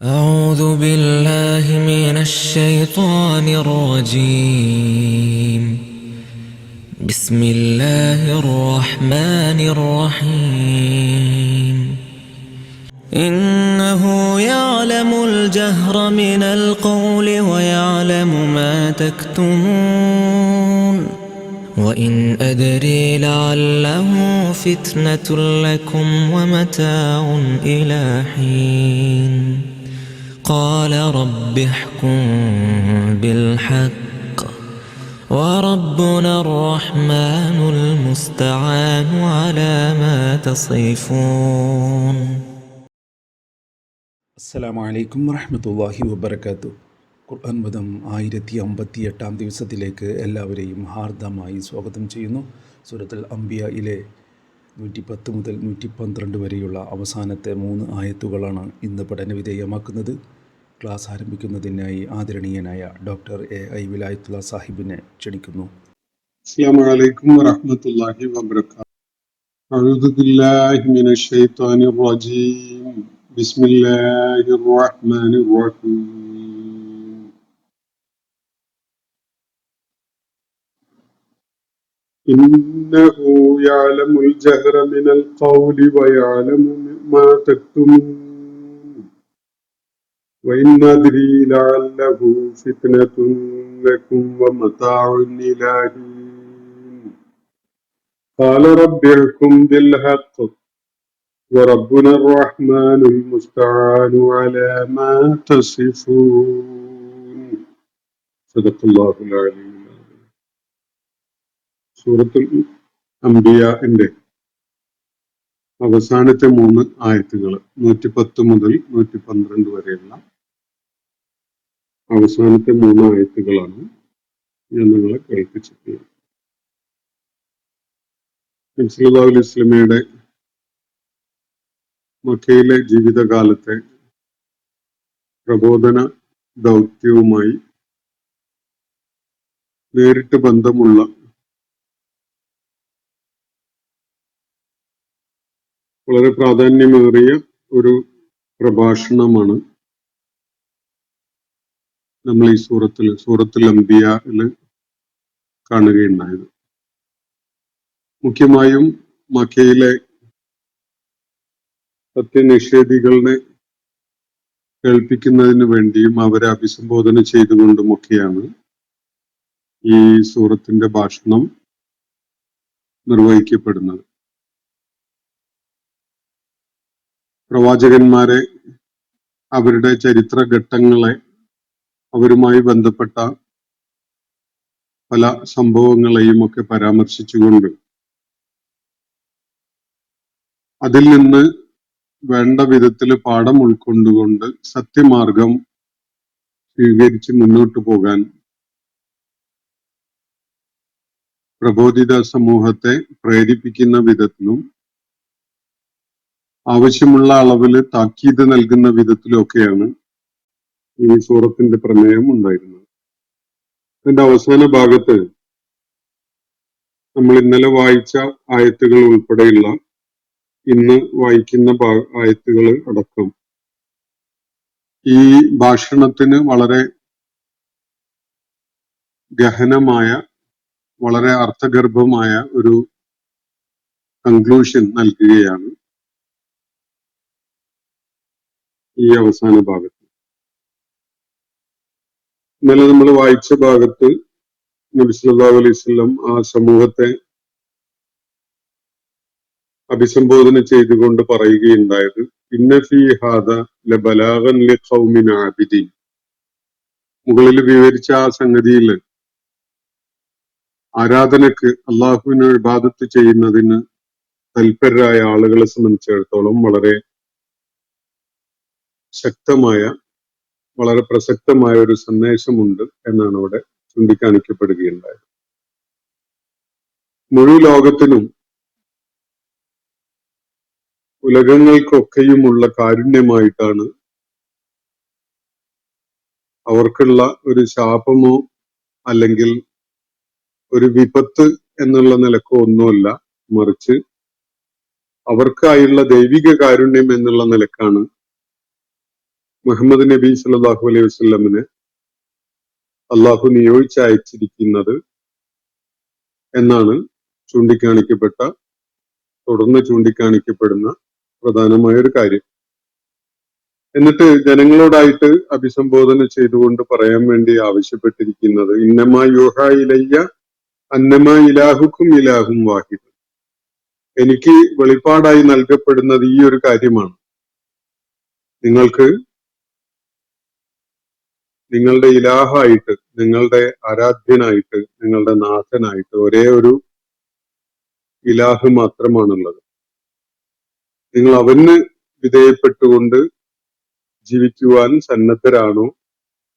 أعوذ بالله من الشيطان الرجيم. بسم الله الرحمن الرحيم. إنه يعلم الجهر من القول ويعلم ما تكتمون. وإن أدري لعله فتنة لكم ومتاع إلى حين. قال رب احكم بالحق وربنا الرحمن المستعان على ما تصفون. അസ്സലാമു അലൈക്കും വറഹ്മത്തുള്ളാഹി വബറകാതുഹു. ഖുർആൻ മതം 1058 ദിവസത്തിലേക്ക് എല്ലാവരെയും ഹാർദമായി സ്വാഗതം ചെയ്യുന്നു. സൂറത്തുൽ അംബിയയിലെ 110 മുതൽ 112 വരെയുള്ള അവസാനത്തെ 3 ആയത്തുകളാണ് ഇന്ന് പഠനവിധേയമാക്കുന്നത്. ക്ലാസ് ആരംഭിക്കുന്നതിനായി ആദരണീയനായ ഡോക്ടർ എ.ഐ. വിലായത്തുള്ള സാഹിബിനെ ക്ഷണിക്കുന്നു. അസ്സലാമു അലൈക്കും വറഹ്മത്തുള്ളാഹി വബറകാതുഹു. അഊദു ബില്ലാഹി മിനശ് ശൈത്വാനിർ റജീം. ബിസ്മില്ലാഹിർ റഹ്മാനിർ റഹീം. ഇന്നഹു യഅലമുൽ ജഹ്റ മിനൽ ഖൗലി വയഅലമു മാ തക്തുമൂൻ. വഇൻ അദ്രീ ലഅല്ലഹു ഫിത്നതുൻ ലക്കും വമതാഉൻ ഇലാ ഹീൻ. قال رب احكم بالحق وربنا الرحمن المستعان على ما تصفون. صدق الله العلي العظيم. സൂറത്തുൽ അംബിയാന്റെ അവസാനത്തെ 3 ആയത്തുകൾ 110 മുതൽ 112 വരെയുള്ള അവസാനത്തെ 3 ആയത്തുകളാണ് ഞാൻ നിങ്ങളെ കേൾപ്പിച്ചിട്ടുള്ളത്. നബി സല്ലല്ലാഹു അലൈഹി വസല്ലമയുടെ മക്കയിലെ ജീവിതകാലത്തെ പ്രബോധന ദൗത്യവുമായി നേരിട്ട് ബന്ധമുള്ള വളരെ പ്രാധാന്യമേറിയ ഒരു പ്രഭാഷണമാണ് നമ്മൾ ഈ സൂറത്തുൽ അംബിയയിൽ കാണുകയുണ്ടായത്. മുഖ്യമായും മക്കയിലെ സത്യനിഷേധികളെ കേൾപ്പിക്കുന്നതിന് വേണ്ടിയും അവരെ അഭിസംബോധന ചെയ്തുകൊണ്ടുമൊക്കെയാണ് ഈ സൂറത്തിന്റെ ഭാഷണം നിർവഹിക്കപ്പെടുന്നത്. പ്രവാചകന്മാരെ, അവരുടെ ചരിത്രഘട്ടങ്ങളെ, അവരുമായി ബന്ധപ്പെട്ട പല സംഭവങ്ങളെയും ഒക്കെ പരാമർശിച്ചുകൊണ്ട് അതിൽ നിന്ന് വേണ്ട വിധത്തിൽ പാഠം ഉൾക്കൊണ്ടുകൊണ്ട് സത്യമാർഗം സ്വീകരിച്ച് മുന്നോട്ടു പോകാൻ പ്രബോധിത സമൂഹത്തെ പ്രേരിപ്പിക്കുന്ന വിധത്തിലും ആവശ്യമുള്ള അളവിൽ താക്കീത് നൽകുന്ന വിധത്തിലൊക്കെയാണ് ഈ സൂറത്തിന്റെ പ്രമേയം ഉണ്ടായിരുന്നത്. അതിന്റെ അവസാന ഭാഗത്ത് നമ്മൾ ഇന്നലെ വായിച്ച ആയത്തുകൾ ഉൾപ്പെടെയുള്ള ഇന്ന് വായിക്കുന്ന ആയത്തുകൾ അടക്കം ഈ ഭാഷണത്തിന് വളരെ ഗഹനമായ, വളരെ അർത്ഥഗർഭമായ ഒരു കൺക്ലൂഷൻ നൽകുകയാണ് ഈ അവസാന ഭാഗത്ത്. ഇന്നലെ നമ്മൾ വായിച്ച ഭാഗത്ത് നബി സല്ലല്ലാഹു അലൈഹി വസല്ലം ആ സമൂഹത്തെ അഭിസംബോധന ചെയ്തുകൊണ്ട് പറയുകയുണ്ടായത്, ഇന്ന ഫീ ഹാദ ലബലാഗൻ ലിഖൗമിൻ ആബിദീൻ. മുകളിൽ വിവരിച്ച ആ സംഗതിയിൽ ആരാധനക്ക്, അള്ളാഹുവിനെ ഇബാദത്ത് ചെയ്യുന്നതിന് തൽപരരായ ആളുകളെ സംബന്ധിച്ചിടത്തോളം വളരെ ശക്തമായ, വളരെ പ്രസക്തമായ ഒരു സന്ദേശമുണ്ട് എന്നാണ് അവിടെ ചൂണ്ടിക്കാണിക്കപ്പെടുകയുണ്ടായത്. മുഴു ലോകത്തിനും ഉലകങ്ങൾക്കൊക്കെയുമുള്ള കാരുണ്യമായിട്ടാണ്, അവർക്കുള്ള ഒരു ശാപമോ അല്ലെങ്കിൽ ഒരു വിപത്ത് എന്നുള്ള നിലക്കോ ഒന്നുമല്ല, മറിച്ച് അവർക്കായുള്ള ദൈവിക കാരുണ്യം എന്നുള്ള നിലക്കാണ് മുഹമ്മദ് നബി സല്ലല്ലാഹു അലൈഹി വസല്ലമിനെ അള്ളാഹു നിയോഗിച്ചയച്ചിരിക്കുന്നത് എന്നാണ് തുടർന്ന് ചൂണ്ടിക്കാണിക്കപ്പെടുന്ന പ്രധാനമായ ഒരു കാര്യം. എന്നിട്ട് ജനങ്ങളോടായിട്ട് അഭിസംബോധന ചെയ്തുകൊണ്ട് പറയാൻ വേണ്ടി ആവശ്യപ്പെട്ടിരിക്കുന്നത് ഇന്നമാ യൂഹാ ഇലയ്യ അന്നമാ ഇലാഹുക്കും ഇലാഹും വാഹിദ്. എനിക്ക് വെളിപ്പാടായി നൽകപ്പെടുന്നത് ഈ ഒരു കാര്യമാണ്. നിങ്ങൾക്ക് നിങ്ങളുടെ ഇലാഹായിട്ട്, നിങ്ങളുടെ ആരാധ്യനായിട്ട്, നിങ്ങളുടെ നാഥനായിട്ട് ഒരേ ഒരു ഇലാഹ് മാത്രമാണുള്ളത്. നിങ്ങൾ അവന് വിധേയപ്പെട്ടുകൊണ്ട് ജീവിക്കുവാൻ സന്നദ്ധരാണോ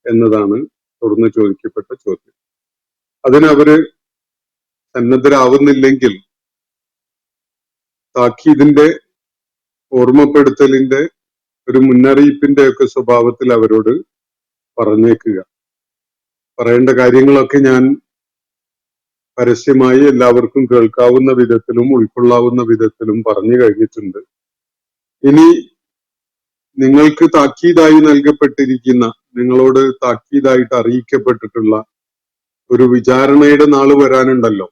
എന്നതാണ് തുടർന്ന് ചോദിക്കപ്പെട്ട ചോദ്യം. അതിനവര് സന്നദ്ധരാവുന്നില്ലെങ്കിൽ താക്കീതിന്റെ, ഓർമ്മപ്പെടുത്തലിന്റെ, ഒരു മുന്നറിയിപ്പിന്റെ ഒക്കെ സ്വഭാവത്തിൽ അവരോട് പറഞ്ഞേക്കുക. പറയേണ്ട കാര്യങ്ങളൊക്കെ ഞാൻ പരസ്യമായി എല്ലാവർക്കും കേൾക്കാവുന്ന വിധത്തിലും ഉൾക്കൊള്ളാവുന്ന വിധത്തിലും പറഞ്ഞു കഴിഞ്ഞിട്ടുണ്ട്. ഇനി നിങ്ങൾക്ക് താക്കീതായി നൽകപ്പെട്ടിരിക്കുന്ന, നിങ്ങളോട് താക്കീതായിട്ട് അറിയിക്കപ്പെട്ടിട്ടുള്ള ഒരു വിചാരണയുടെ നാള് വരാനുണ്ടല്ലോ.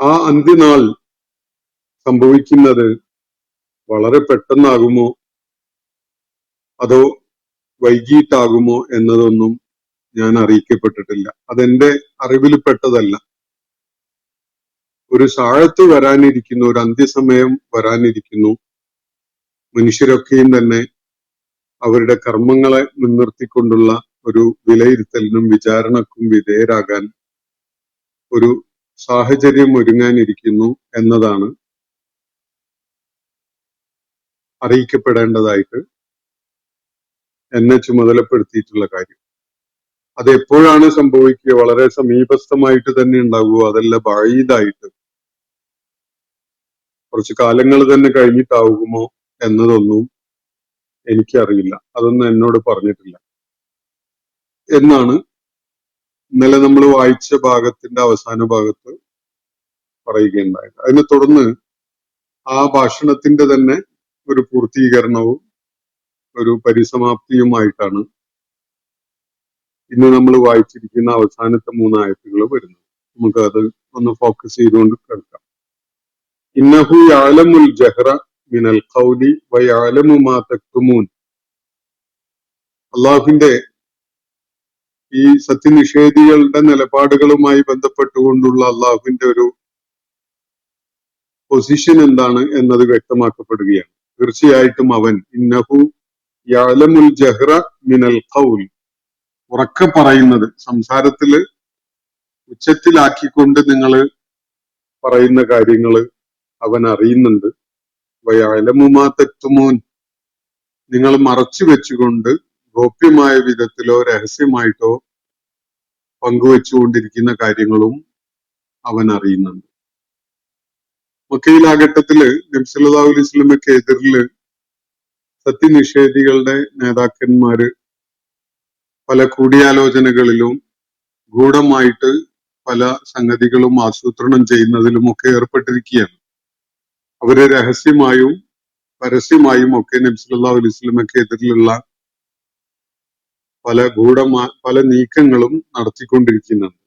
ആ അന്ത്യനാൾ സംഭവിക്കുന്നത് വളരെ പെട്ടെന്നാകുമോ അതോ വൈകിട്ടാകുമോ എന്നതൊന്നും ഞാൻ അറിയിക്കപ്പെട്ടിട്ടില്ല. അതെന്റെ അറിവിൽപ്പെട്ടതല്ല. ഒരു സാഴത്ത് വരാനിരിക്കുന്നു, ഒരു അന്ത്യസമയം വരാനിരിക്കുന്നു. മനുഷ്യരൊക്കെയും തന്നെ അവരുടെ കർമ്മങ്ങളെ മുൻനിർത്തിക്കൊണ്ടുള്ള ഒരു വിലയിരുത്തലിനും വിചാരണക്കും വിധേയരാകാൻ ഒരു സാഹചര്യം ഒരുങ്ങാനിരിക്കുന്നു എന്നതാണ് അറിയിക്കപ്പെടേണ്ടതായിട്ട് എന്നെ ചുമതലപ്പെടുത്തിയിട്ടുള്ള കാര്യം. അത് എപ്പോഴാണ് സംഭവിക്കുക? വളരെ സമീപസ്ഥമായിട്ട് തന്നെ ഉണ്ടാകുമോ, അതല്ല ബഈദായിട്ട് കുറച്ച് കാലങ്ങൾ തന്നെ കഴിഞ്ഞിട്ടാകുമോ എന്നതൊന്നും എനിക്കറിയില്ല. അതൊന്നും എന്നോട് പറഞ്ഞിട്ടില്ല എന്നാണ് ഇന്നലെ നമ്മൾ വായിച്ച ഭാഗത്തിന്റെ അവസാന ഭാഗത്ത് പറയുകയുണ്ടായത്. അതിനെ തുടർന്ന് ആ ഭാഷണത്തിന്റെ തന്നെ ഒരു പൂർത്തീകരണവും ഒരു പരിസമാപ്തിയുമായിട്ടാണ് ഇന്ന് നമ്മൾ വായിച്ചിരിക്കുന്ന അവസാനത്തെ 3 ആയത്തുകൾ വരുന്നത്. നമുക്ക് അത് ഒന്ന് ഫോക്കസ് ചെയ്തുകൊണ്ട് കേൾക്കാം. ഇന്നഹു യഅലമുൽ ജഹ്റ മിനൽ ഖൗലി വയഅലമു മാ തക്തുമൂൻ. അള്ളാഹുവിന്റെ ഈ സത്യനിഷേധികളുടെ നിലപാടുകളുമായി ബന്ധപ്പെട്ടുകൊണ്ടുള്ള അള്ളാഹുവിന്റെ ഒരു പൊസിഷൻ എന്താണ് എന്നത് വ്യക്തമാക്കപ്പെടുകയാണ്. തീർച്ചയായിട്ടും അവൻ ഇന്നഹു യഅലമുൽ ജഹ്റ മിനൽ ഖൗൽ, ഉറക്കെ പറയുന്നത്, സംസാരത്തില് ഉച്ചത്തിലാക്കിക്കൊണ്ട് നിങ്ങൾ പറയുന്ന കാര്യങ്ങള് അവൻ അറിയുന്നുണ്ട്. വയഅലമു മാ തക്തുമൂൻ, നിങ്ങൾ മറച്ചു വെച്ചുകൊണ്ട് ഗോപ്യമായ വിധത്തിലോ രഹസ്യമായിട്ടോ പങ്കുവെച്ചുകൊണ്ടിരിക്കുന്ന കാര്യങ്ങളും അവൻ അറിയുന്നുണ്ട്. മക്കയിലാഘട്ടത്തില് നബി സല്ലല്ലാഹു അലൈഹി വസല്ലമയ്ക്ക് എതിരില് സത്യനിഷേധികളുടെ നേതാക്കന്മാര് പല കൂടിയാലോചനകളിലും ഗൂഢമായിട്ട് പല സംഗതികളും ആസൂത്രണം ചെയ്യുന്നതിലുമൊക്കെ ഏർപ്പെട്ടിരിക്കുകയാണ്. അവര് രഹസ്യമായും പരസ്യമായും ഒക്കെ നബി സല്ലല്ലാഹു അലൈഹി വസല്ലമയ്ക്ക് എതിരിലുള്ള പല നീക്കങ്ങളും നടത്തിക്കൊണ്ടിരിക്കുന്നുണ്ട്.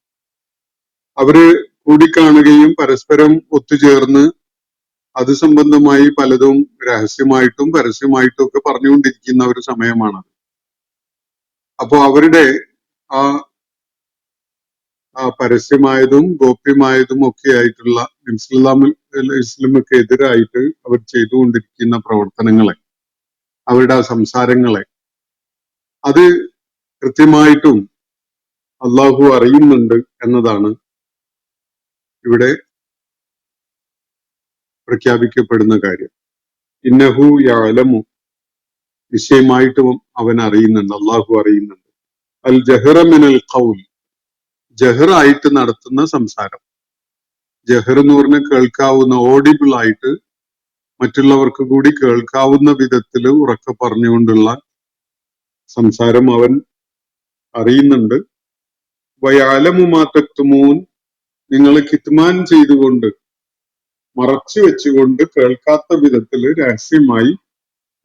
അവര് കൂടിക്കാണുകയും പരസ്പരം ഒത്തുചേർന്ന് അത് സംബന്ധമായി പലതും രഹസ്യമായിട്ടും പരസ്യമായിട്ടും ഒക്കെ പറഞ്ഞുകൊണ്ടിരിക്കുന്ന ഒരു സമയമാണ്. അപ്പോ അവരുടെ ആ പരസ്യമായതും ഗോപ്യമായതും ഒക്കെ ആയിട്ടുള്ള നബി സല്ലല്ലാഹു അലൈഹി വസല്ലമയ്ക്ക് എതിരായിട്ട് അവർ ചെയ്തുകൊണ്ടിരിക്കുന്ന പ്രവർത്തനങ്ങളെ, അവരുടെ ആ സംസാരങ്ങളെ, അത് കൃത്യമായിട്ടും അള്ളാഹു അറിയുന്നുണ്ട് എന്നതാണ് ഇവിടെ പ്രഖ്യാപിക്കപ്പെടുന്ന കാര്യം. ഇന്നഹു യഅലമു, നിശ്ചയമായിട്ടും അവൻ അറിയുന്നുണ്ട്, അള്ളാഹു അറിയുന്നുണ്ട്. അൽ ജഹ്റ മിനൽ ഖൗൽ, ജഹ്റായിട്ട് നടത്തുന്ന സംസാരം. ജഹ്ർ എന്ന് പറഞ്ഞാൽ കേൾക്കാവുന്ന, ഓഡിബിൾ ആയിട്ട് മറ്റുള്ളവർക്ക് കൂടി കേൾക്കാവുന്ന വിധത്തിൽ ഉറക്കെ പറഞ്ഞുകൊണ്ടുള്ള സംസാരം അവൻ അറിയുന്നുണ്ട്. വയഅലമു മാ തക്തുമൂൻ, നിങ്ങൾ കിത്മാൻ ചെയ്തുകൊണ്ട്, മറച്ചു വെച്ചുകൊണ്ട് കേൾക്കാത്ത വിധത്തിൽ രഹസ്യമായി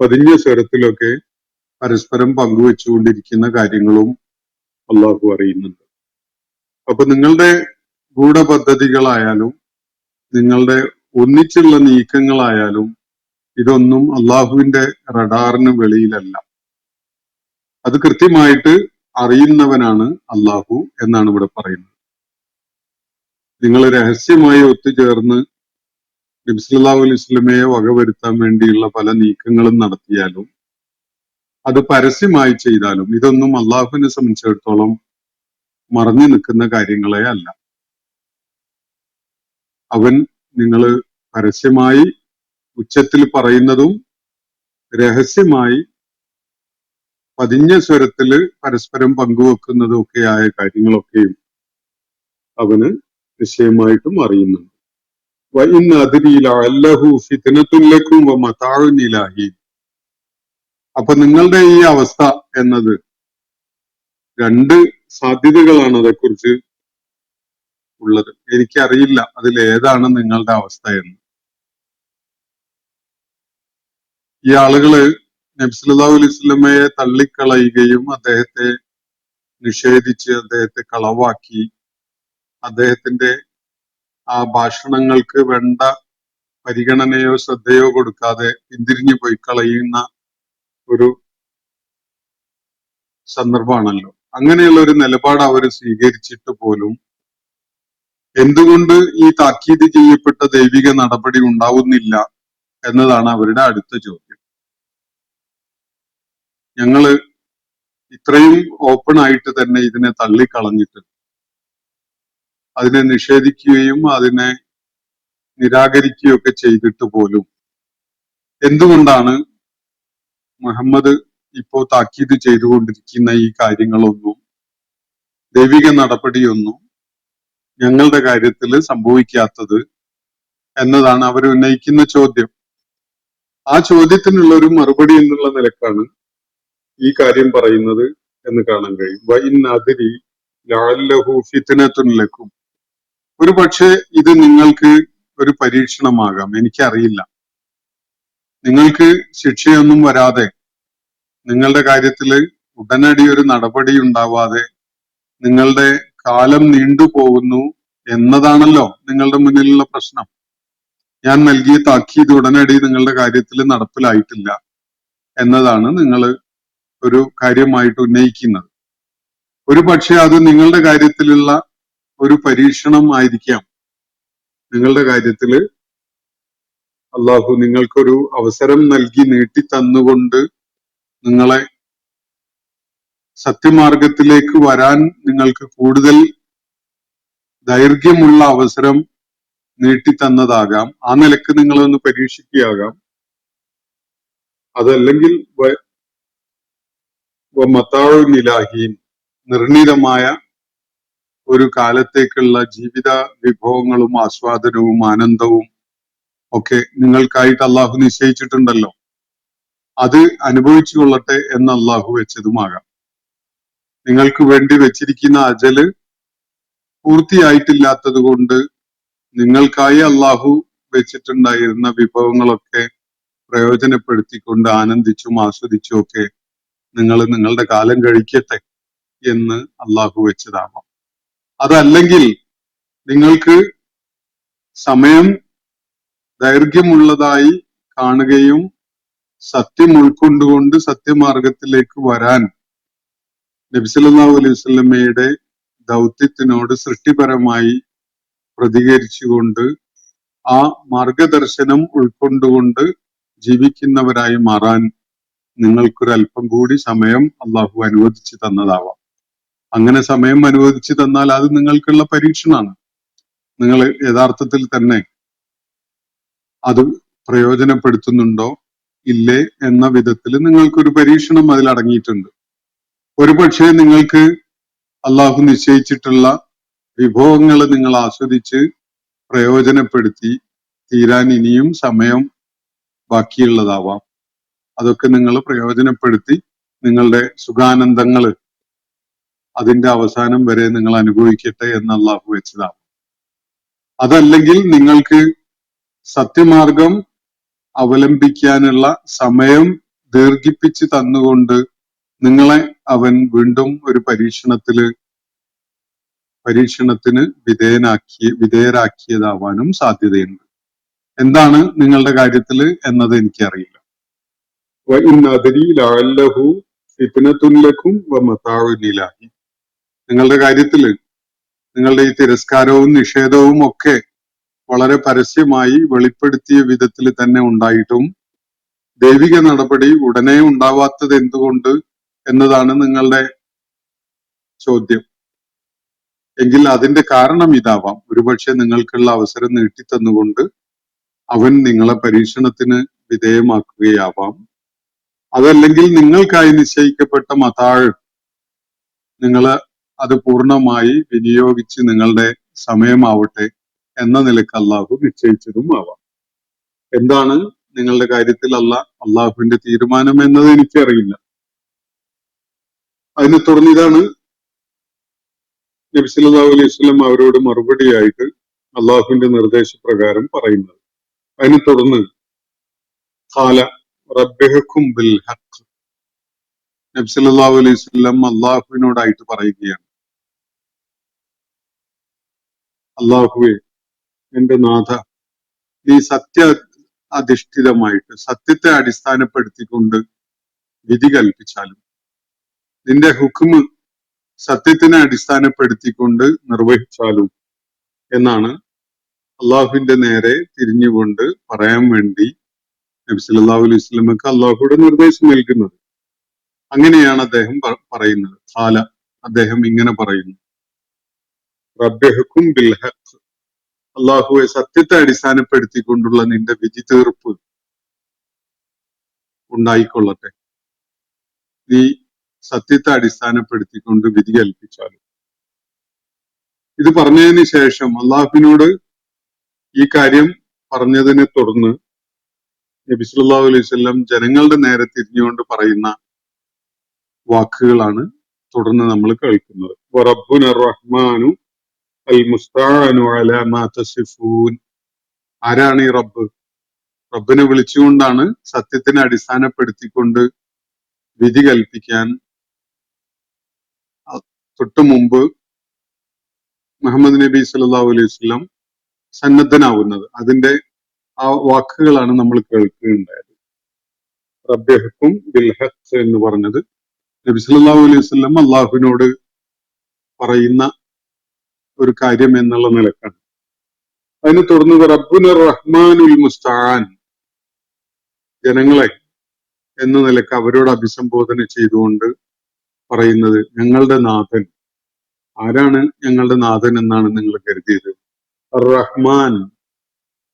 പതിഞ്ഞ സ്വരത്തിലൊക്കെ പരസ്പരം പങ്കുവെച്ചുകൊണ്ടിരിക്കുന്ന കാര്യങ്ങളും അള്ളാഹു അറിയുന്നുണ്ട്. അപ്പൊ നിങ്ങളുടെ ഗൂഢപദ്ധതികളായാലും നിങ്ങളുടെ ഒന്നിച്ചുള്ള നീക്കങ്ങളായാലും ഇതൊന്നും അള്ളാഹുവിന്റെ റഡാറിന് വെളിയിലല്ല. അത് കൃത്യമായിട്ട് അറിയുന്നവനാണ് അള്ളാഹു എന്നാണ് ഇവിടെ പറയുന്നത്. നിങ്ങൾ രഹസ്യമായി ഒത്തുചേർന്ന് നബി സല്ലല്ലാഹു അലൈഹി വസല്ലമയെ വകവരുത്താൻ വേണ്ടിയുള്ള പല നീക്കങ്ങളും നടത്തിയാലും അത് പരസ്യമായി ചെയ്താലും ഇതൊന്നും അള്ളാഹുവിനെ സംബന്ധിച്ചിടത്തോളം മറഞ്ഞു നിൽക്കുന്ന കാര്യങ്ങളെ അല്ല. അവൻ നിങ്ങൾ പരസ്യമായി ഉച്ചത്തിൽ പറയുന്നതും രഹസ്യമായി പതിഞ്ഞ സ്വരത്തില് പരസ്പരം പങ്കുവെക്കുന്നതും ഒക്കെയായ കാര്യങ്ങളൊക്കെയും അവന് നിശ്ചയമായിട്ടും അറിയുന്നുണ്ട്. അപ്പൊ നിങ്ങളുടെ ഈ അവസ്ഥ എന്നത് രണ്ട് സാധ്യതകളാണ് അതേക്കുറിച്ച് ഉള്ളത്. എനിക്കറിയില്ല അതിലേതാണ് നിങ്ങളുടെ അവസ്ഥ എന്ന്. ഈ ആളുകള് നബി സല്ലല്ലാഹു അലൈഹി വസല്ലമയെ തള്ളിക്കളയുകയും അദ്ദേഹത്തെ നിഷേധിച്ച് അദ്ദേഹത്തെ കളവാക്കി അദ്ദേഹത്തിന്റെ ആ ഭാഷണങ്ങൾക്ക് വേണ്ട പരിഗണനയോ ശ്രദ്ധയോ കൊടുക്കാതെ പിന്തിരിഞ്ഞു പോയി കളയുന്ന ഒരു സന്ദർഭമാണല്ലോ. അങ്ങനെയുള്ള ഒരു നിലപാട് അവർ സ്വീകരിച്ചിട്ട് പോലും എന്തുകൊണ്ട് ഈ താക്കീത് ചെയ്യപ്പെട്ട ദൈവിക നടപടി ഉണ്ടാവുന്നില്ല എന്നതാണ് അവരുടെ അടുത്ത ചോദ്യം. ഞങ്ങള് ഇത്രയും ഓപ്പൺ ആയിട്ട് തന്നെ ഇതിനെ തള്ളിക്കളഞ്ഞിട്ട് അതിനെ നിഷേധിക്കുകയും അതിനെ നിരാകരിക്കുകയൊക്കെ ചെയ്തിട്ട് പോലും എന്തുകൊണ്ടാണ് മുഹമ്മദ് ഇപ്പോ താക്കീത് ചെയ്തുകൊണ്ടിരിക്കുന്ന ഈ കാര്യങ്ങളൊന്നും ദൈവിക നടപടിയൊന്നും ഞങ്ങളുടെ കാര്യത്തിൽ സംഭവിക്കാത്തത് എന്നതാണ് അവർ ഉന്നയിക്കുന്ന ചോദ്യം. ആ ചോദ്യത്തിനുള്ള ഒരു മറുപടി എന്നുള്ള നിലക്കാണ് ഈ കാര്യം പറയുന്നത് എന്ന് കാണാൻ കഴിയും. വഇന്നദ്രി ലഅല്ലഹു ഫിത്നത്തുൻ ലക്കും. ഒരു പക്ഷേ ഇത് നിങ്ങൾക്ക് ഒരു പരീക്ഷണമാകാം, എനിക്കറിയില്ല. നിങ്ങൾക്ക് ശിക്ഷയൊന്നും വരാതെ നിങ്ങളുടെ കാര്യത്തിൽ ഉടനടി ഒരു നടപടി ഉണ്ടാവാതെ നിങ്ങളുടെ കാലം നീണ്ടുപോകുന്നു എന്നതാണല്ലോ നിങ്ങളുടെ മുന്നിലുള്ള പ്രശ്നം. ഞാൻ നൽകിയ താക്കീത് ഉടനടി നിങ്ങളുടെ കാര്യത്തിൽ നടപ്പിലായിട്ടില്ല എന്നതാണ് നിങ്ങൾ ഒരു കാര്യമായിട്ട് ഉന്നയിക്കുന്നത്. ഒരു പക്ഷെ അത് നിങ്ങളുടെ കാര്യത്തിലുള്ള ഒരു പരീക്ഷണം ആയിരിക്കാം. നിങ്ങളുടെ കാര്യത്തിൽ അള്ളാഹു നിങ്ങൾക്കൊരു അവസരം നൽകി നീട്ടി തന്നുകൊണ്ട് നിങ്ങളെ സത്യമാർഗത്തിലേക്ക് വരാൻ നിങ്ങൾക്ക് കൂടുതൽ ദൈർഘ്യമുള്ള അവസരം നീട്ടിത്തന്നതാകാം. ആ നിലക്ക് നിങ്ങളൊന്ന് പരീക്ഷിക്കുകയാകാം. അതല്ലെങ്കിൽ മത്താഴുനിലാഹീൻ നിർണിതമായ ഒരു കാലത്തേക്കുള്ള ജീവിത വിഭവങ്ങളും ആസ്വാദനവും ആനന്ദവും ഒക്കെ നിങ്ങൾക്കായിട്ട് അള്ളാഹു നിശ്ചയിച്ചിട്ടുണ്ടല്ലോ, അത് അനുഭവിച്ചു കൊള്ളട്ടെ എന്ന് അള്ളാഹു വെച്ചതുമാകാം. നിങ്ങൾക്ക് വേണ്ടി വെച്ചിരിക്കുന്ന അജല് പൂർത്തിയായിട്ടില്ലാത്തത് കൊണ്ട് നിങ്ങൾക്കായി അള്ളാഹു വെച്ചിട്ടുണ്ടായിരുന്ന വിഭവങ്ങളൊക്കെ പ്രയോജനപ്പെടുത്തിക്കൊണ്ട് ആനന്ദിച്ചും ആസ്വദിച്ചും ഒക്കെ നിങ്ങൾ നിങ്ങളുടെ കാലം കഴിക്കട്ടെ എന്ന് അള്ളാഹു വെച്ചതാവാം. അതല്ലെങ്കിൽ നിങ്ങൾക്ക് സമയം ദൈർഘ്യമുള്ളതായി കാണുകയും സത്യം ഉൾക്കൊണ്ടുകൊണ്ട് സത്യമാർഗത്തിലേക്ക് വരാൻ നബി സല്ലല്ലാഹു അലൈഹി വസല്ലമയുടെ ദൗത്യത്തിനോട് സൃഷ്ടിപരമായി പ്രതികരിച്ചുകൊണ്ട് ആ മാർഗദർശനം ഉൾക്കൊണ്ടുകൊണ്ട് ജീവിക്കുന്നവരായി മാറാൻ നിങ്ങൾക്കൊരല്പം കൂടി സമയം അള്ളാഹു അനുവദിച്ചു തന്നതാവാം. അങ്ങനെ സമയം അനുവദിച്ചു തന്നാൽ അത് നിങ്ങൾക്കുള്ള പരീക്ഷണമാണ്. നിങ്ങൾ യഥാർത്ഥത്തിൽ തന്നെ അത് പ്രയോജനപ്പെടുത്തുന്നുണ്ടോ ഇല്ലേ എന്ന വിധത്തിൽ നിങ്ങൾക്കൊരു പരീക്ഷണം അതിൽ അടങ്ങിയിട്ടുണ്ട്. ഒരുപക്ഷെ നിങ്ങൾക്ക് അള്ളാഹു നിശ്ചയിച്ചിട്ടുള്ള വിഭവങ്ങൾ നിങ്ങൾ ആസ്വദിച്ച് പ്രയോജനപ്പെടുത്തി തീരാൻ ഇനിയും സമയം ബാക്കിയുള്ളതാവാം. അതൊക്കെ നിങ്ങൾ പ്രയോജനപ്പെടുത്തി നിങ്ങളുടെ സുഖാനന്ദങ്ങൾ അതിന്റെ അവസാനം വരെ നിങ്ങൾ അനുഭവിക്കട്ടെ എന്ന് അള്ളാഹു വെച്ചതാവും. അതല്ലെങ്കിൽ നിങ്ങൾക്ക് സത്യമാർഗം അവലംബിക്കാനുള്ള സമയം ദീർഘിപ്പിച്ച് തന്നുകൊണ്ട് നിങ്ങളെ അവൻ വീണ്ടും ഒരു പരീക്ഷണത്തിന് വിധേയരാക്കിയതാവാനും സാധ്യതയുണ്ട്. എന്താണ് നിങ്ങളുടെ കാര്യത്തിൽ എന്നത് എനിക്കറിയില്ല. നിങ്ങളുടെ കാര്യത്തിൽ നിങ്ങളുടെ ഈ തിരസ്കാരവും നിഷേധവും ഒക്കെ വളരെ പരസ്യമായി വെളിപ്പെടുത്തിയ വിധത്തിൽ തന്നെ ഉണ്ടായിട്ടും ദൈവിക നടപടി ഉടനെ ഉണ്ടാവാത്തത് എന്തുകൊണ്ട് എന്നതാണ് നിങ്ങളുടെ ചോദ്യം. എങ്കിൽ അതിന്റെ കാരണം ഇതാവാം. ഒരുപക്ഷെ നിങ്ങൾക്കുള്ള അവസരം നീട്ടിത്തന്നുകൊണ്ട് അവൻ നിങ്ങളെ പരീക്ഷണത്തിന് വിധേയമാക്കുകയാവാം. അതല്ലെങ്കിൽ നിങ്ങൾക്കായി നിശ്ചയിക്കപ്പെട്ട മതാഴ് നിങ്ങൾ അത് പൂർണ്ണമായി വിനിയോഗിച്ച് നിങ്ങളുടെ സമയമാവട്ടെ എന്ന നിലക്ക് അള്ളാഹു നിശ്ചയിച്ചതും ആവാം. എന്താണ് നിങ്ങളുടെ കാര്യത്തിൽ അള്ളാഹുവിന്റെ തീരുമാനം എന്നത് എനിക്കറിയില്ല. അതിനെ തുടർന്നിതാണ് നബി സല്ലല്ലാഹു അലൈഹി വസല്ലം അവരോട് മറുപടിയായിട്ട് അള്ളാഹുവിന്റെ നിർദ്ദേശപ്രകാരം പറയുന്നത്. അതിനെ തുടർന്ന് ഖാല റബ്ബിഹുക്കും ബിൽ ഹഖ്, നബി സല്ലല്ലാഹു അലൈഹി വസല്ലം അള്ളാഹുവിനോടായിട്ട് പറയുകയാണ്, അള്ളാഹുവെ, എന്റെ നാഥ, നീ അധിഷ്ഠിതമായിട്ട് സത്യത്തെ അടിസ്ഥാനപ്പെടുത്തിക്കൊണ്ട് വിധി കൽപ്പിച്ചാലും നിന്റെ ഹുക്മ് സത്യത്തിനെ അടിസ്ഥാനപ്പെടുത്തിക്കൊണ്ട് നിർവഹിച്ചാലും എന്നാണ് അള്ളാഹുവിന്റെ നേരെ തിരിഞ്ഞുകൊണ്ട് പറയാൻ വേണ്ടി നബി സല്ലല്ലാഹു അലൈഹി വസല്ലമക്ക് അള്ളാഹുയുടെ നിർദ്ദേശം നൽകുന്നത്. അങ്ങനെയാണ് അദ്ദേഹം പറയുന്നത്. ഖാല, അദ്ദേഹം ഇങ്ങനെ പറയുന്നു, റബ്ബിഹുക്കും ബിൽ ഹഖ്, അള്ളാഹുവെ, സത്യത്തെ അടിസ്ഥാനപ്പെടുത്തിക്കൊണ്ടുള്ള നിന്റെ വിധി തീർപ്പ് ഉണ്ടായിക്കൊള്ളട്ടെ. നീ സത്യത്തെ അടിസ്ഥാനപ്പെടുത്തിക്കൊണ്ട് വിധി കൽപ്പിച്ചാലും. ഇത് പറഞ്ഞതിന് ശേഷം അള്ളാഹുവിനോട് ഈ കാര്യം പറഞ്ഞതിനെ തുടർന്ന് നബി സല്ലല്ലാഹു അലൈഹി വസല്ലം ജനങ്ങളുടെ നേരെ തിരിഞ്ഞുകൊണ്ട് പറയുന്ന വാക്കുകളാണ് തുടർന്ന് നമ്മൾ കേൾക്കുന്നത്. വറബ്ബുന റഹ്മാനു അൽ മുസ്തഅനു അലാ മാ തസിഫൂൻ. ആരാണ് ഈ റബ്ബ്? റബ്ബിനെ വിളിച്ചുകൊണ്ടാണ് സത്യത്തിനെ അടിസ്ഥാനപ്പെടുത്തിക്കൊണ്ട് വിധി കൽപ്പിക്കാൻ തൊട്ടു മുമ്പ് മുഹമ്മദ് നബി സല്ലല്ലാഹു അലൈഹി വസല്ലം സന്നദ്ധനാവുന്നത്. അതിന്റെ ആ വാക്കുകളാണ് നമ്മൾ കേൾക്കുകയുണ്ടായത്. റബ്ബിഹുക്കും ബിൽ ഹഖ് എന്ന് പറഞ്ഞത് നബി സല്ലല്ലാഹു അലൈഹി വസല്ലം അള്ളാഹുവിനോട് പറയുന്ന ഒരു കാര്യം എന്നുള്ള നിലക്കാണ്. അതിനെ തുടർന്ന് റബ്ബുന റഹ്മാനുൽ മുസ്തആൻ, ജനങ്ങളെ എന്ന നിലക്ക് അവരോട് അഭിസംബോധന ചെയ്തുകൊണ്ട് പറയുന്നത്, ഞങ്ങളുടെ നാഥൻ. ആരാണ് ഞങ്ങളുടെ നാഥൻ എന്നാണ് നിങ്ങൾ കരുതിയത്? റഹ്മാൻ,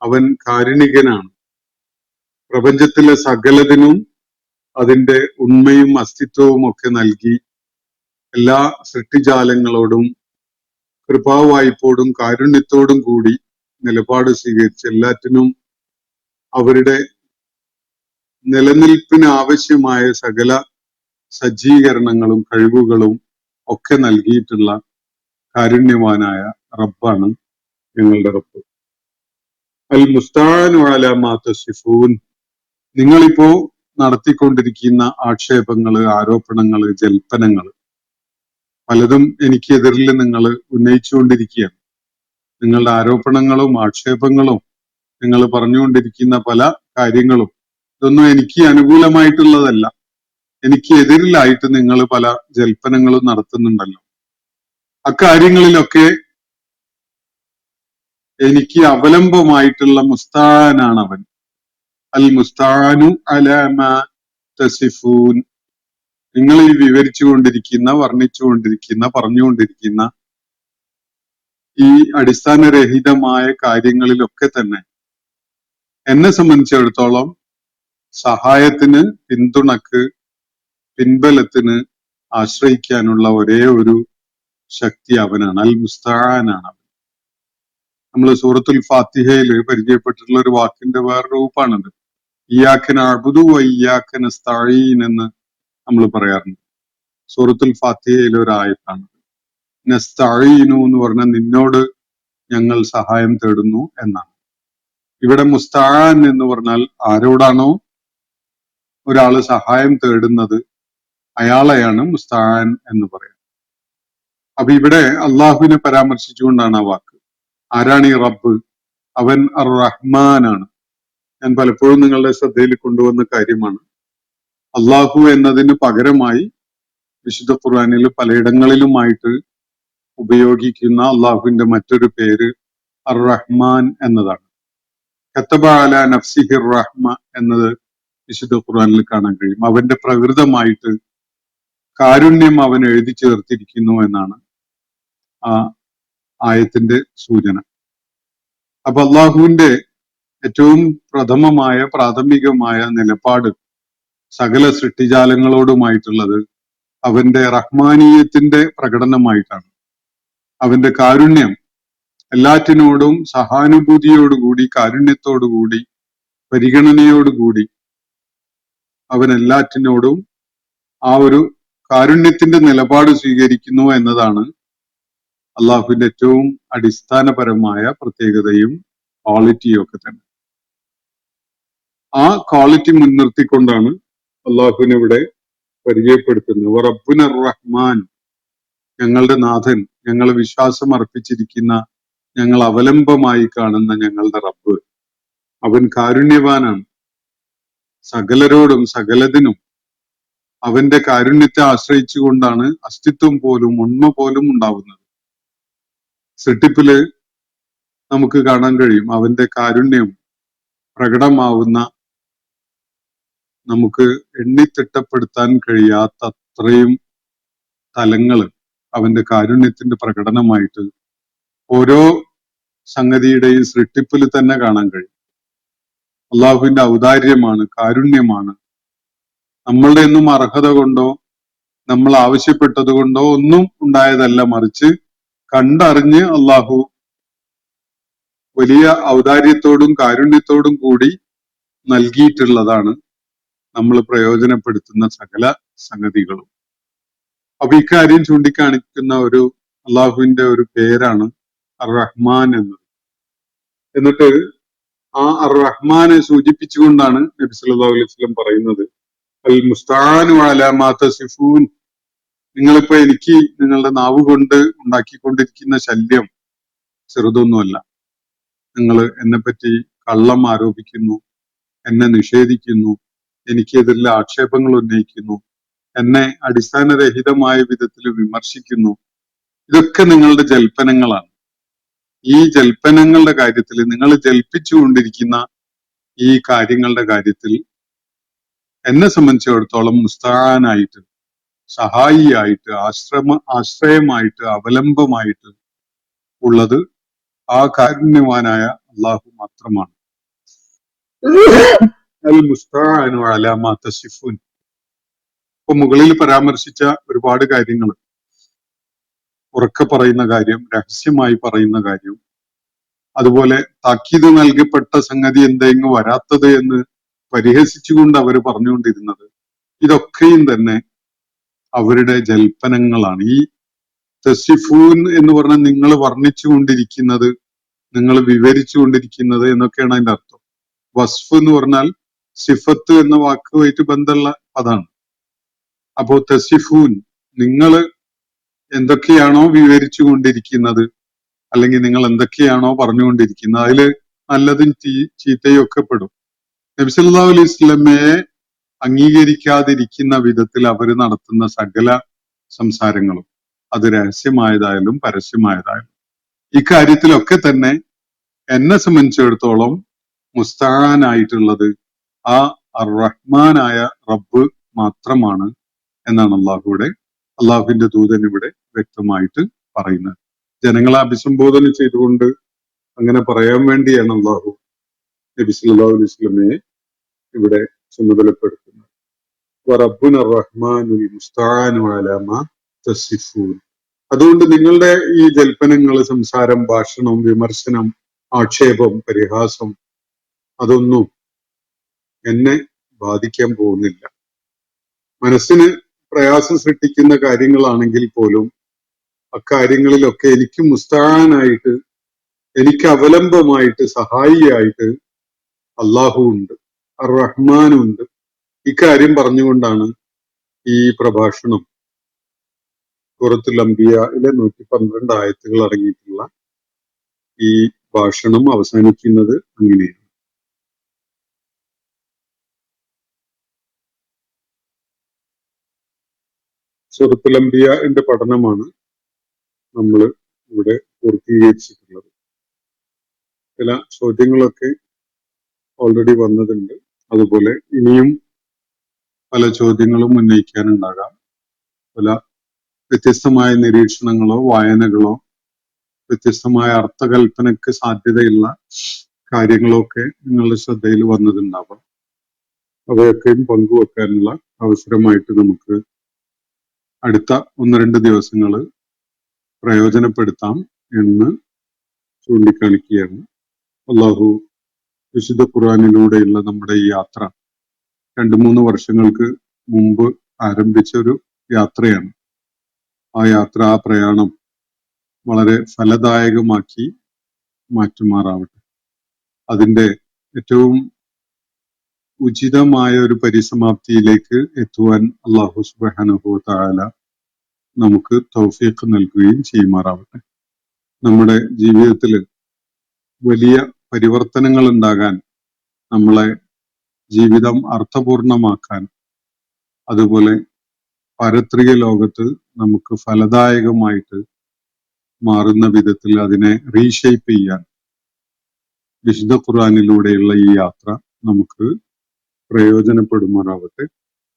അവൻ കാരുണികനാണ്. പ്രപഞ്ചത്തിലെ സകലതിനും അതിന്റെ ഉണ്മയും അസ്തിത്വവും ഒക്കെ നൽകി എല്ലാ സൃഷ്ടിജാലങ്ങളോടും കൃപാവായ്പോടും കാരുണ്യത്തോടും കൂടി നിലപാട് സ്വീകരിച്ച് എല്ലാറ്റിനും അവരുടെ നിലനിൽപ്പിന് ആവശ്യമായ സകല സജ്ജീകരണങ്ങളും കഴിവുകളും ഒക്കെ നൽകിയിട്ടുള്ള കാരുണ്യവാനായ റബ്ബാണ് ഞങ്ങളുടെ റബ്ബ്. അൽ മുസ്തആനു അലാ മാ തസിഫൂൻ. നിങ്ങളിപ്പോ നടത്തിക്കൊണ്ടിരിക്കുന്ന ആക്ഷേപങ്ങള്, ആരോപണങ്ങള്, ജൽപ്പനങ്ങള് പലതും എനിക്കെതിരിൽ നിങ്ങൾ ഉന്നയിച്ചുകൊണ്ടിരിക്കുകയാണ്. നിങ്ങളുടെ ആരോപണങ്ങളും ആക്ഷേപങ്ങളും നിങ്ങൾ പറഞ്ഞുകൊണ്ടിരിക്കുന്ന പല കാര്യങ്ങളും ഇതൊന്നും എനിക്ക് അനുകൂലമായിട്ടുള്ളതല്ല. എനിക്ക് എതിരിലായിട്ട് നിങ്ങൾ പല ജൽപ്പനങ്ങളും നടത്തുന്നുണ്ടല്ലോ. അക്കാര്യങ്ങളിലൊക്കെ എനിക്ക് അവലംബമായിട്ടുള്ള മുസ്തആനാണ് അവൻ. അൽ മുസ്തആനു അലാ മാ തസിഫൂൻ. നിങ്ങൾ ഈ വിവരിച്ചുകൊണ്ടിരിക്കുന്ന, വർണ്ണിച്ചുകൊണ്ടിരിക്കുന്ന, പറഞ്ഞുകൊണ്ടിരിക്കുന്ന ഈ അടിസ്ഥാനരഹിതമായ കാര്യങ്ങളിലൊക്കെ തന്നെ എന്നെ സംബന്ധിച്ചിടത്തോളം സഹായത്തിന്, പിന്തുണക്ക്, പിൻബലത്തിന് ആശ്രയിക്കാനുള്ള ഒരേ ഒരു ശക്തി അവനാണ്. അൽ മുസ്തആനാണ് അവൻ. നമ്മൾ സൂറത്തുൽ ഫാത്തിഹയിൽ പരിചയപ്പെട്ടിട്ടുള്ള ഒരു വാക്കിന്റെ വേറെ രൂപാണത്. ഇയ്യാക നഅ്ബുദു വ ഇയ്യാക നസ്തഈൻ എന്ന് നമ്മൾ പറയാറുണ്ട്. സൂറത്തുൽ ഫാത്തിഹയിലെ ഒരു ആയത്താണ്. നസ്തഈനു എന്ന് പറഞ്ഞാൽ നിന്നോട് ഞങ്ങൾ സഹായം തേടുന്നു എന്നാണ്. ഇവിടെ മുസ്തആൻ എന്ന് പറഞ്ഞാൽ ആരോടാണോ ഒരാള് സഹായം തേടുന്നത് അയാളെയാണ് മുസ്തആൻ എന്ന് പറയുന്നത്. അപ്പൊ ഇവിടെ അള്ളാഹുവിനെ പരാമർശിച്ചുകൊണ്ടാണ് ആ വാക്ക്. ആരാണ് ഈ റബ്ബ്? അവൻ അർ റഹ്മാനാണ്. ഞാൻ പലപ്പോഴും നിങ്ങളുടെ ശ്രദ്ധയിൽ കൊണ്ടുവന്ന കാര്യമാണ്. അള്ളാഹു എന്നതിന് പകരമായി വിശുദ്ധ ഖുർആനിൽ പലയിടങ്ങളിലുമായിട്ട് ഉപയോഗിക്കുന്ന അള്ളാഹുവിന്റെ മറ്റൊരു പേര് അർ റഹ്മാൻ എന്നതാണ്. കതബ അലാ നഫ്സിഹിർ റഹ്മ എന്നത് വിശുദ്ധ ഖുർആനിൽ കാണാൻ കഴിയും. അവന്റെ പ്രകൃതമായിട്ട് കാരുണ്യം അവൻ എഴുതി ചേർത്തിരിക്കുന്നു എന്നാണ് ആ ആയത്തിന്റെ സൂചന. അപ്പൊ അള്ളാഹുവിന്റെ ഏറ്റവും പ്രഥമമായ പ്രാഥമികമായ നിലപാട് സകല സൃഷ്ടിജാലങ്ങളോടുമായിട്ടുള്ളത് അവന്റെ റഹ്മാനീയത്തിന്റെ പ്രകടനമായിട്ടാണ്. അവന്റെ കാരുണ്യം എല്ലാറ്റിനോടും സഹാനുഭൂതിയോടുകൂടി, കാരുണ്യത്തോടുകൂടി, പരിഗണനയോടുകൂടി അവൻ എല്ലാറ്റിനോടും ആ ഒരു കാരുണ്യത്തിന്റെ നിലപാട് സ്വീകരിക്കുന്നു എന്നതാണ് അള്ളാഹുവിന്റെ ഏറ്റവും അടിസ്ഥാനപരമായ പ്രത്യേകതയും ക്വാളിറ്റിയും ഒക്കെ തന്നെ. ആ ക്വാളിറ്റി മുൻനിർത്തിക്കൊണ്ടാണ് അള്ളാഹുവിനെ ഇവിടെ പരിചയപ്പെടുത്തുന്നത്. റബ്ബുന റഹ്മാൻ, ഞങ്ങളുടെ നാഥൻ, ഞങ്ങൾ വിശ്വാസം അർപ്പിച്ചിരിക്കുന്ന, ഞങ്ങൾ അവലംബമായി കാണുന്ന ഞങ്ങളുടെ റബ്ബ്, അവൻ കാരുണ്യവാനാണ്. സകലരോടും സകലതിനും അവന്റെ കാരുണ്യത്തെ ആശ്രയിച്ചുകൊണ്ടാണ് അസ്തിത്വം പോലും ഉണ്മ പോലും ഉണ്ടാവുന്നത്. സൃഷ്ടിപ്പില് നമുക്ക് കാണാൻ കഴിയും അവന്റെ കാരുണ്യം പ്രകടമാവുന്ന, നമുക്ക് എണ്ണിത്തിട്ടപ്പെടുത്താൻ കഴിയാത്ത അത്രയും തലങ്ങൾ അവന്റെ കാരുണ്യത്തിന്റെ പ്രകടനമായിട്ട് ഓരോ സംഗതിയുടെയും സൃഷ്ടിപ്പിൽ തന്നെ കാണാൻ കഴിയും. അള്ളാഹുവിന്റെ ഔദാര്യമാണ്, കാരുണ്യമാണ്. നമ്മളുടെ ഒന്നും അർഹത കൊണ്ടോ നമ്മൾ ആവശ്യപ്പെട്ടത് കൊണ്ടോ ഒന്നും ഉണ്ടായതല്ല, മറിച്ച് കണ്ടറിഞ്ഞ് അള്ളാഹു വലിയ ഔദാര്യത്തോടും കാരുണ്യത്തോടും കൂടി നൽകിയിട്ടുള്ളതാണ് നമ്മൾ പ്രയോജനപ്പെടുത്തുന്ന സകല സംഗതികളും. അപ്പൊ ഇക്കാര്യം ചൂണ്ടിക്കാണിക്കുന്ന ഒരു അള്ളാഹുവിന്റെ ഒരു പേരാണ് അർ റഹ്മാൻ എന്നത്. എന്നിട്ട് ആ അർ റഹ്മാനെ സൂചിപ്പിച്ചുകൊണ്ടാണ് നബി സല്ലല്ലാഹു അലൈഹി വസല്ലം പറയുന്നത്, അൽ മുസ്തആനു അലാ മാ തസിഫൂൻ, നിങ്ങളിപ്പോ എനിക്ക് നിങ്ങളുടെ നാവ് കൊണ്ട് ഉണ്ടാക്കിക്കൊണ്ടിരിക്കുന്ന ശല്യം ചെറുതൊന്നുമല്ല. നിങ്ങൾ എന്നെ പറ്റി കള്ളം ആരോപിക്കുന്നു, എന്നെ നിഷേധിക്കുന്നു, എനിക്കെതിരെ ആക്ഷേപങ്ങൾ ഉന്നയിക്കുന്നു, എന്നെ അടിസ്ഥാനരഹിതമായ വിധത്തിൽ വിമർശിക്കുന്നു. ഇതൊക്കെ നിങ്ങളുടെ ജൽപ്പനങ്ങളാണ്. ഈ ജൽപ്പനങ്ങളുടെ കാര്യത്തിൽ, നിങ്ങൾ ജൽപ്പിച്ചുകൊണ്ടിരിക്കുന്ന ഈ കാര്യങ്ങളുടെ കാര്യത്തിൽ എന്നെ സംബന്ധിച്ചിടത്തോളം മുസ്തആനായിട്ട്, സഹായിയായിട്ട്, ആശ്രയമായിട്ട്, അവലംബമായിട്ട് ഉള്ളത് ആ കാരുണ്യവാനായ അള്ളാഹു മാത്രമാണ്. അൽ മുസ്തആനു അലാ മാ തസിഫൂൻ. ഇപ്പൊ മുകളിൽ പരാമർശിച്ച ഒരുപാട് കാര്യങ്ങൾ, ഉറക്കെ പറയുന്ന കാര്യം, രഹസ്യമായി പറയുന്ന കാര്യം, അതുപോലെ താക്കീത് നൽകപ്പെട്ട സംഗതി എന്തെങ്കിലും വരാത്തത് എന്ന് പരിഹസിച്ചുകൊണ്ട് അവർ പറഞ്ഞുകൊണ്ടിരുന്നത്, ഇതൊക്കെയും തന്നെ അവരുടെ ജൽപ്പനങ്ങളാണ്. ഈ തസിഫൂൻ എന്ന് പറഞ്ഞാൽ നിങ്ങൾ വർണ്ണിച്ചുകൊണ്ടിരിക്കുന്നത്, നിങ്ങൾ വിവരിച്ചുകൊണ്ടിരിക്കുന്നത് എന്നൊക്കെയാണ് അതിന്റെ അർത്ഥം. വസ്ഫ് എന്ന് പറഞ്ഞാൽ സിഫത്ത് എന്ന വാക്കുമായിട്ട് ബന്ധമുള്ള പദമാണ്. അപ്പോ തസിഫൂൻ, നിങ്ങൾ എന്തൊക്കെയാണോ വിവരിച്ചു കൊണ്ടിരിക്കുന്നത്, അല്ലെങ്കിൽ നിങ്ങൾ എന്തൊക്കെയാണോ പറഞ്ഞുകൊണ്ടിരിക്കുന്നത്, അതില് നല്ലതും ചീത്തയും ഒക്കെ പെടും. നബി സല്ലല്ലാഹു അലൈഹി വസല്ലമയെ അംഗീകരിക്കാതിരിക്കുന്ന വിധത്തിൽ അവർ നടത്തുന്ന സകല സംസാരങ്ങളും, അത് രഹസ്യമായതായാലും പരസ്യമായതായാലും, ഇക്കാര്യത്തിലൊക്കെ തന്നെ എന്നെ സംബന്ധിച്ചിടത്തോളം മുസ്തആനായിട്ടുള്ളത് ആ അർ റഹ്മാനായ റബ്ബ് മാത്രമാണ് എന്നാണ് അള്ളാഹുവിന്റെ ദൂതൻ ഇവിടെ വ്യക്തമായിട്ട് പറയുന്നത്. ജനങ്ങളെ അഭിസംബോധന ചെയ്തുകൊണ്ട് അങ്ങനെ പറയാൻ വേണ്ടിയാണ് അള്ളാഹു നബി സല്ലല്ലാഹു അലൈഹി വസല്ലമയെ ഇവിടെ ചുമതലപ്പെടുത്തുന്നത്. വറബ്ബുന റഹ്മാനുൽ മുസ്തആനു അലാ മാ തസിഫൂൻ. അതുകൊണ്ട് നിങ്ങളുടെ ഈ ജൽപ്പനങ്ങൾ, സംസാരം, ഭാഷണം, വിമർശനം, ആക്ഷേപം, പരിഹാസം, അതൊന്നും എന്നെ ബാധിക്കാൻ പോകുന്നില്ല. മനസ്സിന് പ്രയാസം സൃഷ്ടിക്കുന്ന കാര്യങ്ങളാണെങ്കിൽ പോലും അക്കാര്യങ്ങളിലൊക്കെ എനിക്ക് മുസ്തആനായിട്ട്, എനിക്ക് അവലംബമായിട്ട്, സഹായിയായിട്ട് അള്ളാഹു ഉണ്ട്, അർ റഹ്മാനുണ്ട്. ഇക്കാര്യം പറഞ്ഞുകൊണ്ടാണ് ഈ പ്രഭാഷണം സൂറത്തുൽ അംബിയയിലെ 112 ആയത്തുകൾ അടങ്ങിയിട്ടുള്ള ഈ ഭാഷണം അവസാനിക്കുന്നത് അങ്ങനെയാണ്. സൂറത്തുൽ അംബിയയുടെ പഠനമാണ് നമ്മൾ ഇവിടെ പൂർത്തീകരിച്ചിട്ടുള്ളത്. ചില ചോദ്യങ്ങളൊക്കെ ഓൾറെഡി വന്നതുണ്ട്. അതുപോലെ ഇനിയും പല ചോദ്യങ്ങളും ഉന്നയിക്കാനുണ്ടാകാം. പല വ്യത്യസ്തമായ നിരീക്ഷണങ്ങളോ വായനകളോ വ്യത്യസ്തമായ അർത്ഥകൽപ്പനയ്ക്ക് സാധ്യതയുള്ള കാര്യങ്ങളൊക്കെ നിങ്ങളുടെ ശ്രദ്ധയിൽ വന്നതുണ്ടാവാം. അവയൊക്കെയും പങ്കുവെക്കാനുള്ള അവസരമായിട്ട് നമുക്ക് അടുത്ത 1-2 ദിവസങ്ങൾ പ്രയോജനപ്പെടുത്താം എന്ന് ചൂണ്ടിക്കാണിക്കുകയാണ്. അള്ളാഹു വിശുദ്ധ ഖുർആനിലൂടെയുള്ള നമ്മുടെ ഈ യാത്ര 2-3 വർഷങ്ങൾക്ക് മുമ്പ് ആരംഭിച്ച ഒരു യാത്രയാണ്. ആ യാത്ര, ആ പ്രയാണം വളരെ ഫലദായകമാക്കി മാറ്റുമാറാവട്ടെ. അതിൻ്റെ ഏറ്റവും ഉചിതമായ ഒരു പരിസമാപ്തിയിലേക്ക് എത്തുവാൻ അള്ളാഹു സുബ്ഹാനഹു വ തആല നമുക്ക് തൗഫീഖ് നൽകുകയും ചെയ്യുമാറാവട്ടെ. നമ്മുടെ ജീവിതത്തിൽ വലിയ പരിവർത്തനങ്ങൾ ഉണ്ടാകാൻ, നമ്മളെ ജീവിതം അർത്ഥപൂർണമാക്കാൻ, അതുപോലെ പാരത്രിക ലോകത്ത് നമുക്ക് ഫലദായകമായിട്ട് മാറുന്ന വിധത്തിൽ അതിനെ റീഷേപ്പ് ചെയ്യാൻ വിശുദ്ധ ഖുർആനിലൂടെയുള്ള ഈ യാത്ര നമുക്ക് പ്രയോജനപ്പെടുമാറാവട്ടെ.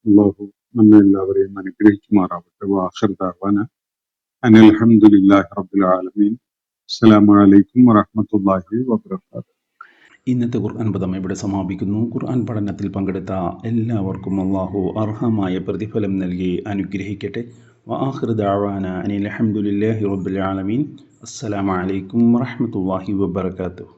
അല്ലാഹു നമ്മെ എല്ലാവരെയും അനുഗ്രഹിക്കുമാറാവട്ടെ. വആഖിറു ദഅവാന അനിൽ ഹംദുലില്ലാഹി റബ്ബിൽ ആലമീൻ. അസ്സലാമു അലൈക്കും വറഹ്മത്തുള്ളാഹി വബറകാതുഹു. ഇന്നത്തെ ഖുർആൻ പദം ഇവിടെ സമാപിക്കുന്നു. ഖുർആൻ പഠനത്തിൽ പങ്കെടുത്ത എല്ലാവർക്കും അല്ലാഹു അർഹമായ പ്രതിഫലം നൽകി അനുഗ്രഹിക്കട്ടെ. വആഖിറു ദഅവാന അനിൽ ഹംദുലില്ലാഹി റബ്ബിൽ ആലമീൻ. അസ്സലാമു അലൈക്കും വറഹ്മത്തുള്ളാഹി വബറകാതുഹു.